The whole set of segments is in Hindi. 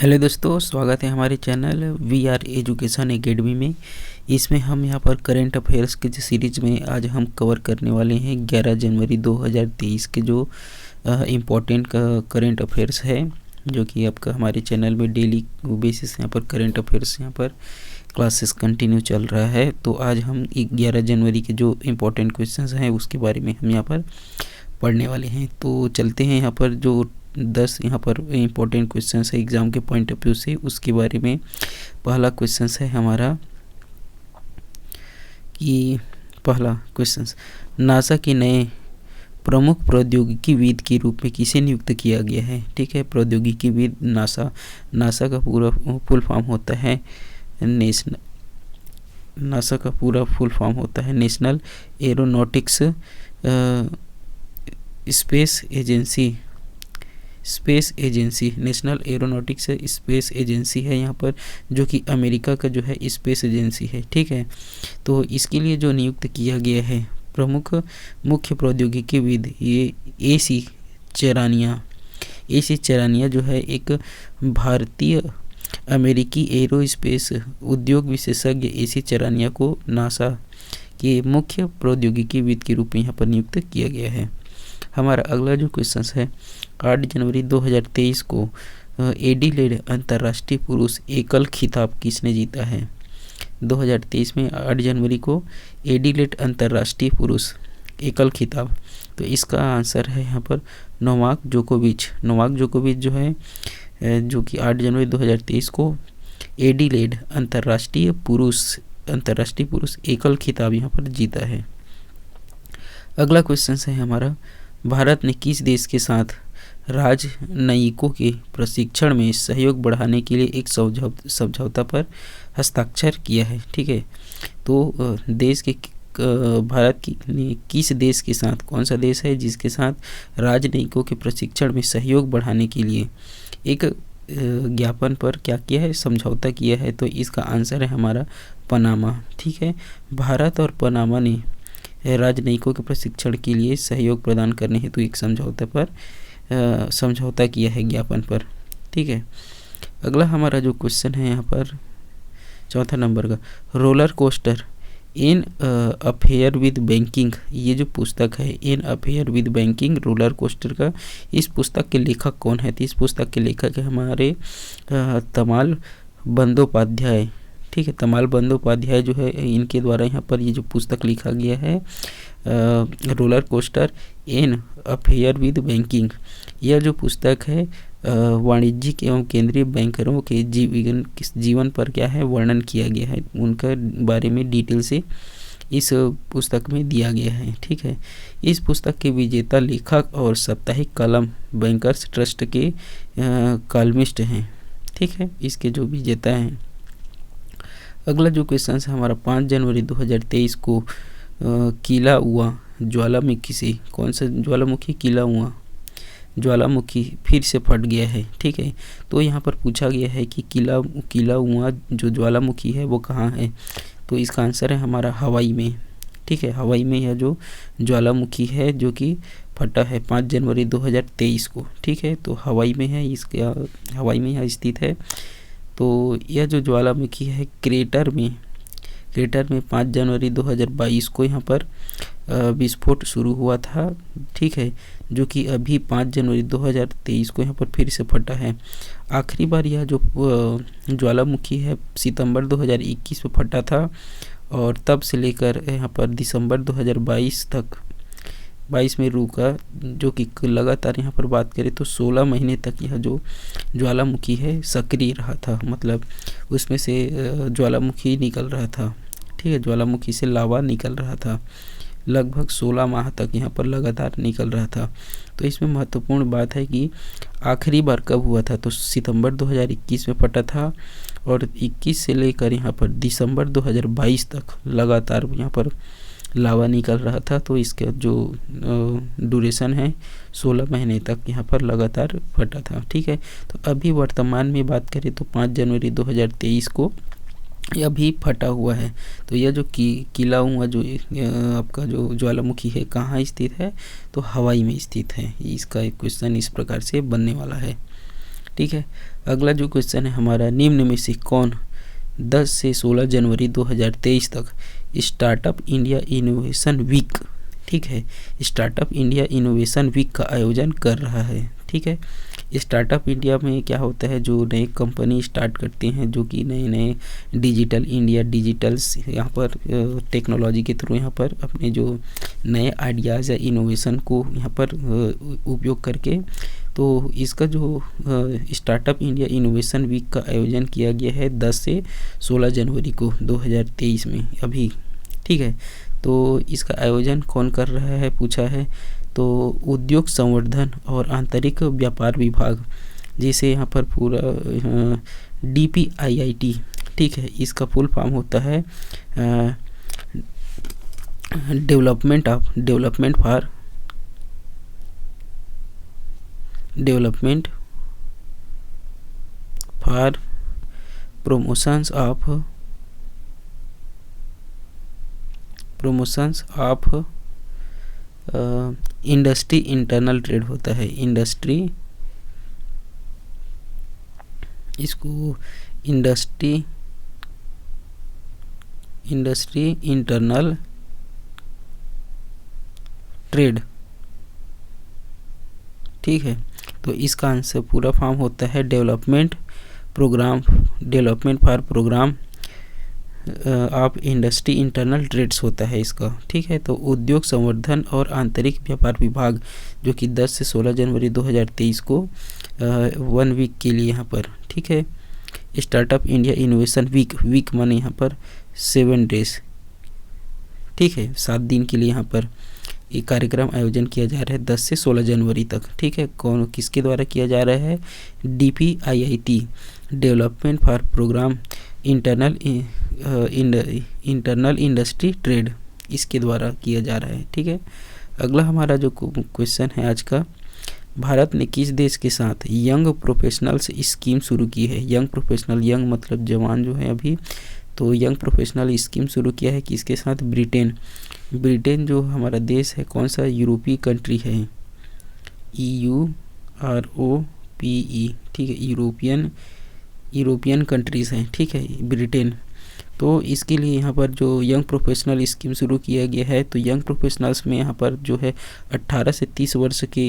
हेलो दोस्तों, स्वागत है हमारे channel we are education academy में। इसमें हम यहाँ पर करेंट अफेयर्स के जो सीरीज़ में आज हम कवर करने वाले हैं 11 जनवरी 2023 के जो इम्पोर्टेंट करेंट अफेयर्स है, जो कि आपका हमारे चैनल में डेली बेसिस यहाँ पर करेंट अफेयर्स यहाँ पर क्लासेस कंटिन्यू चल रहा है। तो आज हम 11 जनवरी के जो इम्पोर्टेंट क्वेश्चंस हैं उसके बारे में हम यहाँ पर पढ़ने वाले हैं। तो चलते हैं यहाँ पर जो 10 यहाँ पर इम्पोर्टेंट क्वेश्चंस है एग्ज़ाम के पॉइंट ऑफ व्यू से, उसके बारे में। पहला क्वेश्चंस है हमारा कि पहला क्वेश्चंस नासा के नए प्रमुख प्रौद्योगिकीविद के रूप में किसे नियुक्त किया गया है। ठीक है, प्रौद्योगिकीविद नासा का पूरा फुल फॉर्म होता है national aeronautics space agency. National aeronautics space agency है यहाँ पर, जो कि अमेरिका का जो है स्पेस एजेंसी है। ठीक है, तो इसके लिए जो नियुक्त किया गया है प्रमुख मुख्य प्रौद्योगिकीविद ये AC चरानिया जो है एक भारतीय अमेरिकी एरोस्पेस उद्योग विशेषज्ञ AC चरानिया को नासा के मुख्य प्रौद्योगिकीविद के रूप में यहाँ पर नियुक्त किया गया है। हमारा अगला जो क्वेश्चन है 8 जनवरी 2023 को एडिलेड अंतर्राष्ट्रीय पुरुष एकल खिताब किसने जीता है। 2023 में 8 जनवरी को एडिलेड अंतर्राष्ट्रीय पुरुष एकल खिताब, तो इसका आंसर है यहाँ पर नोवाक जोकोविच जो है, जो कि 8 जनवरी 2023 को एडिलेड अंतर्राष्ट्रीय पुरुष एकल खिताब यहाँ पर जीता है। अगला क्वेश्चन है हमारा भारत ने किस देश के साथ राजनयिकों के प्रशिक्षण में सहयोग बढ़ाने के लिए एक समझौता पर हस्ताक्षर किया है। ठीक है, तो भारत की किस देश के साथ, कौन सा देश है जिसके साथ राजनयिकों के प्रशिक्षण में सहयोग बढ़ाने के लिए एक ज्ञापन पर क्या किया है, समझौता किया है। तो इसका आंसर है हमारा पनामा। ठीक है, भारत और पनामा ने राजनयिकों के प्रशिक्षण के लिए सहयोग प्रदान करने हेतु एक समझौता किया है ज्ञापन पर। ठीक है, अगला हमारा जो क्वेश्चन है यहाँ पर चौथा नंबर का, roller coaster in affair with banking, ये जो पुस्तक है in affair with banking roller coaster का, इस पुस्तक के लेखक कौन है। तो इस पुस्तक के लेखक है हमारे तमाल बंदोपाध्याय। ठीक है, तमाल बंदोपाध्याय जो है, इनके द्वारा यहाँ पर ये जो पुस्तक लिखा गया है roller coaster in affair with banking, यह जो पुस्तक है वाणिज्यिक एवं केंद्रीय बैंकरों के जीवन पर क्या है वर्णन किया गया है, उनका बारे में डिटेल से इस पुस्तक में दिया गया है। ठीक है, इस पुस्तक के विजेता लेखक और साप्ताहिक कॉलम बैंकर्स ट्रस्ट के कॉलमिस्ट हैं। ठीक है, इसके जो विजेता हैं। अगला जो क्वेश्चन है हमारा 5 जनवरी 2023 को किला हुआ ज्वालामुखी से, कौन सा ज्वालामुखी फिर से फट गया है। ठीक है, तो यहाँ पर पूछा गया है कि किला हुआ जो ज्वालामुखी है वो कहाँ है। तो इसका आंसर है हमारा हवाई में। ठीक है, हवाई में यह जो ज्वालामुखी है जो कि फटा है 5 जनवरी 2023 को। ठीक है, तो हवाई में है, इसका हवाई में यह स्थित है। तो यह जो ज्वालामुखी है क्रेटर में 5 जनवरी 2022 को यहाँ पर विस्फोट शुरू हुआ था। ठीक है, जो कि अभी 5 जनवरी 2023 को यहाँ पर फिर से फटा है। आखिरी बार यह जो ज्वालामुखी है सितंबर 2021 में फटा था, और तब से लेकर यहाँ पर दिसंबर 2022 तक 22 में रुका, जो कि लगातार यहाँ पर बात करें तो 16 महीने तक यह जो ज्वालामुखी है सक्रिय रहा था, मतलब उसमें से ज्वालामुखी निकल रहा था। ठीक है, ज्वालामुखी से लावा निकल रहा था, लगभग 16 माह तक यहाँ पर लगातार निकल रहा था। तो इसमें महत्वपूर्ण बात है कि आखिरी बार कब हुआ था, तो सितंबर 2021 में फटा था, और 21 से लेकर यहाँ पर दिसंबर 2022 तक लगातार यहाँ पर लावा निकल रहा था। तो इसका जो ड्यूरेशन है 16 महीने तक यहाँ पर लगातार फटा था। ठीक है, तो अभी वर्तमान में बात करें तो 5 जनवरी 2023 को यह भी फटा हुआ है। तो यह जो किला हुआ जो आपका जो ज्वालामुखी है कहाँ स्थित है, तो हवाई में स्थित है। इसका एक क्वेश्चन इस प्रकार से बनने वाला है। ठीक है। अगला जो क्वेश्चन है हमारा, निम्न में से कौन 10 से 16 जनवरी 2023 तक स्टार्टअप इंडिया इनोवेशन वीक, ठीक है, स्टार्टअप इंडिया इनोवेशन वीक का आयोजन कर रहा है। ठीक है, स्टार्टअप इंडिया में क्या होता है, जो नए कंपनी स्टार्ट करते हैं, जो कि नए नए डिजिटल इंडिया, डिजिटल्स यहाँ पर टेक्नोलॉजी के थ्रू यहाँ पर अपने जो नए आइडियाज़ या इनोवेशन को यहाँ पर उपयोग करके, तो इसका जो स्टार्टअप इंडिया इनोवेशन वीक का आयोजन किया गया है 10 से 16 जनवरी को 2023 में अभी। ठीक है, तो इसका आयोजन कौन कर रहा है पूछा है, तो उद्योग संवर्धन और आंतरिक व्यापार विभाग, जिसे यहाँ पर पूरा DPIIT, ठीक है, इसका फुल फॉर्म होता है development for promotions of industry internal trade होता है। इंडस्ट्री, इसको इंडस्ट्री इंटरनल ट्रेड, ठीक है। तो इसका आंसर पूरा फॉर्म होता है development for programme of industry internal trades होता है इसका। ठीक है, तो उद्योग संवर्धन और आंतरिक व्यापार विभाग, जो कि 10 से 16 जनवरी 2023 को 1 वीक के लिए यहाँ पर, ठीक है, स्टार्टअप इंडिया इनोवेशन वीक माने यहाँ पर 7 डेज, ठीक है, 7 दिन के लिए यहाँ पर एक कार्यक्रम आयोजन किया जा रहा है 10 से 16 जनवरी तक। ठीक है, कौन किसके द्वारा किया जा रहा है, DPIIT development for programme internal industry trade, इसके द्वारा किया जा रहा है। ठीक है, अगला हमारा जो क्वेश्चन है आज का, भारत ने किस देश के साथ यंग प्रोफेशनल्स स्कीम शुरू की है। यंग प्रोफेशनल, यंग मतलब जवान जो है अभी, तो यंग प्रोफेशनल स्कीम शुरू किया है किसके साथ, ब्रिटेन जो हमारा देश है, कौन सा यूरोपीय कंट्री है, EUROPE, ठीक है, यूरोपियन कंट्रीज़ हैं, ठीक है, ब्रिटेन। तो इसके लिए यहाँ पर जो यंग प्रोफेशनल स्कीम शुरू किया गया है, तो यंग प्रोफेशनल्स में यहाँ पर जो है 18 से 30 वर्ष के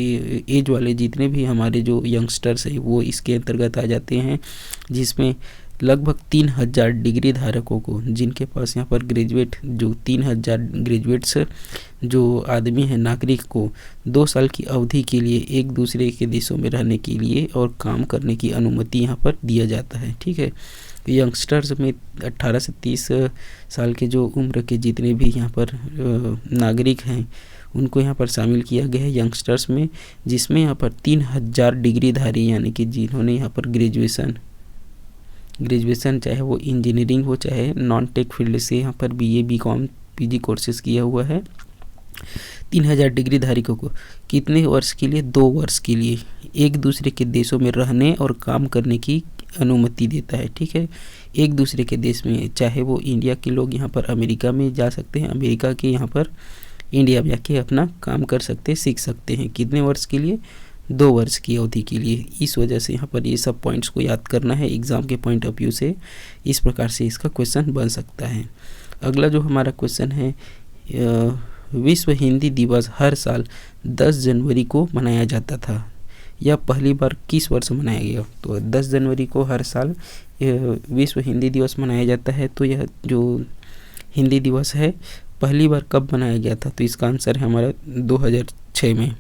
एज वाले जितने भी हमारे जो यंगस्टर्स हैं वो इसके अंतर्गत आ जाते हैं, जिसमें लगभग 3000 डिग्री धारकों को, जिनके पास यहाँ पर ग्रेजुएट, जो 3000 ग्रेजुएट्स जो आदमी है, नागरिक को 2 साल की अवधि के लिए एक दूसरे के देशों में रहने के लिए और काम करने की अनुमति यहाँ पर दिया जाता है। ठीक है, यंगस्टर्स में 18 से 30 साल के जो उम्र के जितने भी यहाँ पर नागरिक हैं उनको यहाँ पर शामिल किया गया है यंगस्टर्स में, जिसमें यहाँ पर 3000 डिग्रीधारी, यानी कि जिन्होंने यहाँ पर ग्रेजुएशन चाहे वो इंजीनियरिंग हो चाहे नॉन टेक फील्ड से यहाँ पर BA BCom PG कोर्सेज किया हुआ है, 3000 डिग्री धारकों को कितने वर्ष के लिए, 2 वर्ष के लिए एक दूसरे के देशों में रहने और काम करने की अनुमति देता है। ठीक है, एक दूसरे के देश में, चाहे वो इंडिया के लोग यहाँ पर अमेरिका में जा सकते हैं, अमेरिका के यहाँ पर इंडिया में जाके अपना काम कर सकते हैं, सीख सकते हैं। कितने वर्ष के लिए, 2 वर्ष की अवधि के लिए। इस वजह से यहाँ पर ये सब पॉइंट्स को याद करना है एग्ज़ाम के पॉइंट ऑफ व्यू से, इस प्रकार से इसका क्वेश्चन बन सकता है। अगला जो हमारा क्वेश्चन है, विश्व हिंदी दिवस हर साल 10 जनवरी को मनाया जाता था, यह पहली बार किस वर्ष मनाया गया। तो 10 जनवरी को हर साल विश्व हिंदी दिवस मनाया जाता है, तो यह जो हिंदी दिवस है पहली बार कब मनाया गया था, तो इसका आंसर है हमारा 2006 में।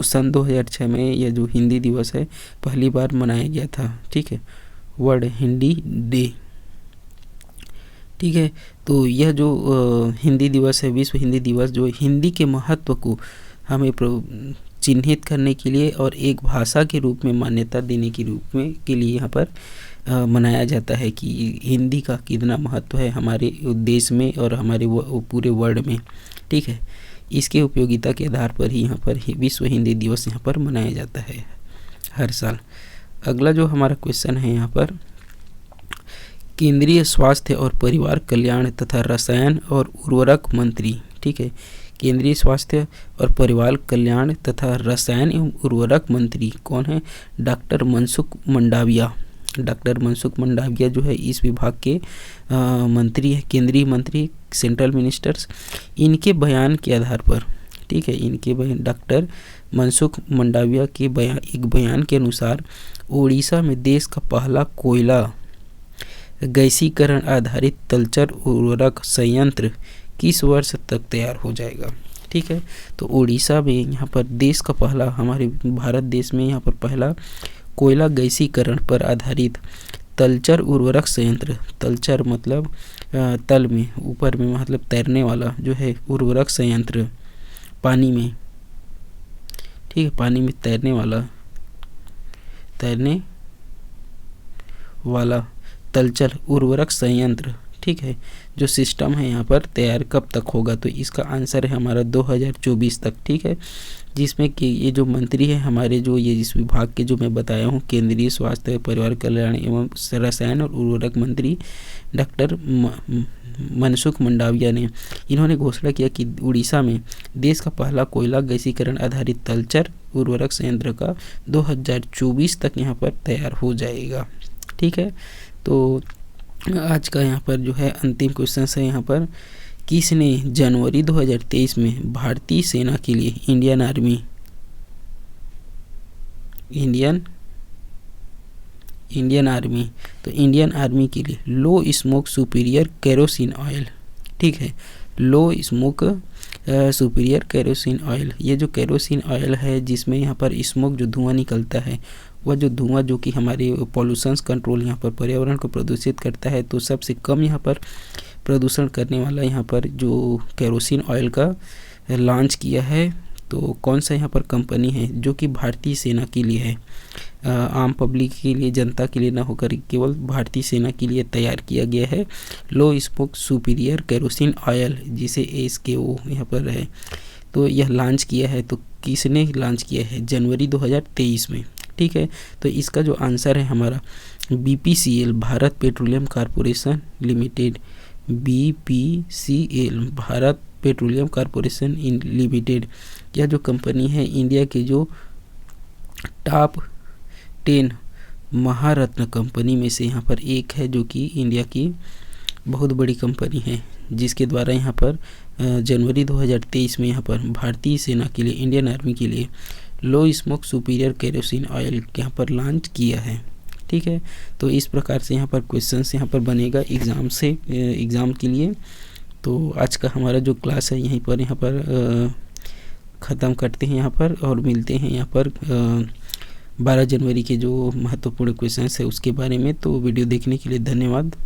सन 2006 में यह जो हिंदी दिवस है पहली बार मनाया गया था। ठीक है, वर्ल्ड हिंदी डे। ठीक है, तो यह जो हिंदी दिवस है, विश्व हिंदी दिवस, जो हिंदी के महत्व को हमें चिन्हित करने के लिए और एक भाषा के रूप में मान्यता देने के रूप में के लिए यहाँ पर मनाया जाता है कि हिंदी का कितना महत्व है हमारे देश में और हमारे पूरे वर्ल्ड में। ठीक है, इसके उपयोगिता के आधार पर ही यहाँ पर विश्व हिंदी दिवस यहाँ पर मनाया जाता है हर साल। अगला जो हमारा क्वेश्चन है यहाँ पर, केंद्रीय स्वास्थ्य और परिवार कल्याण तथा रसायन और उर्वरक मंत्री, ठीक है, केंद्रीय स्वास्थ्य और परिवार कल्याण तथा रसायन एवं उर्वरक मंत्री कौन है? डॉक्टर मनसुख मंडाविया। डॉक्टर मनसुख मंडाविया जो है इस विभाग के मंत्री है, केंद्रीय मंत्री, सेंट्रल मिनिस्टर्स। इनके बयान के आधार पर, ठीक है, इनके बयान, डॉक्टर मनसुख मंडाविया के एक बयान के अनुसार उड़ीसा में देश का पहला कोयला गैसीकरण आधारित तलचर उर्वरक संयंत्र किस वर्ष तक तैयार हो जाएगा? ठीक है, तो उड़ीसा में यहाँ पर देश का पहला, हमारे भारत देश में यहाँ पर पहला कोयला गैसीकरण पर आधारित तलचर उर्वरक संयंत्र, तलचर मतलब तल में, ऊपर में मतलब तैरने वाला जो है उर्वरक संयंत्र, पानी में, ठीक है, पानी में तैरने वाला तलचर उर्वरक संयंत्र, ठीक है, जो सिस्टम है यहाँ पर तैयार कब तक होगा? तो इसका आंसर है हमारा 2024 तक, ठीक है, जिसमें कि ये जो मंत्री है हमारे, जो ये इस विभाग के जो मैं बताया हूँ, केंद्रीय स्वास्थ्य परिवार कल्याण एवं रसायन और उर्वरक मंत्री डॉक्टर मनसुख मंडाविया ने, इन्होंने घोषणा किया कि उड़ीसा में देश का पहला कोयला गैसीकरण आधारित तलचर उर्वरक संयंत्र का 2024 तक यहाँ पर तैयार हो जाएगा, ठीक है। तो आज का यहाँ पर जो है अंतिम क्वेश्चन है यहाँ पर, किसने जनवरी 2023 में भारतीय सेना के लिए इंडियन आर्मी तो इंडियन आर्मी के लिए low smoke superior kerosene oil, ठीक है, low smoke superior kerosene oil, ये जो केरोसिन ऑयल है जिसमें यहाँ पर स्मोक जो धुआं निकलता है, वह जो धुआं जो कि हमारे पॉल्यूशंस कंट्रोल यहाँ पर पर्यावरण को प्रदूषित करता है, तो सबसे कम यहाँ पर प्रदूषण करने वाला यहाँ पर जो केरोसिन ऑयल का लॉन्च किया है, तो कौन सा यहाँ पर कंपनी है जो कि भारतीय सेना के लिए है, आम पब्लिक के लिए, जनता के लिए ना होकर केवल भारतीय सेना के लिए तैयार किया गया है low smoke superior kerosene oil, जिसे SKO यहाँ पर है, तो यह लॉन्च किया है। तो किसने लॉन्च किया है? जनवरी 2023 में, ठीक है। तो इसका जो आंसर है हमारा BPCL, Bharat petroleum corporation limited, BPCL Bharat petroleum corporation limited, यह जो कंपनी है इंडिया के जो टॉप 10 महारत्न कंपनी में से यहाँ पर एक है, जो कि इंडिया की बहुत बड़ी कंपनी है, जिसके द्वारा यहाँ पर जनवरी 2023 में यहाँ पर भारतीय सेना के लिए, इंडियन आर्मी के लिए low smoke superior kerosene oil यहाँ पर लॉन्च किया है, ठीक है। तो इस प्रकार से यहाँ पर क्वेश्चंस यहाँ पर बनेगा एग्ज़ाम के लिए। तो आज का हमारा जो क्लास है यहीं पर ख़त्म करते हैं यहाँ पर, और मिलते हैं यहाँ पर 12 जनवरी के जो महत्वपूर्ण क्वेश्चंस है उसके बारे में। तो वीडियो देखने के लिए धन्यवाद।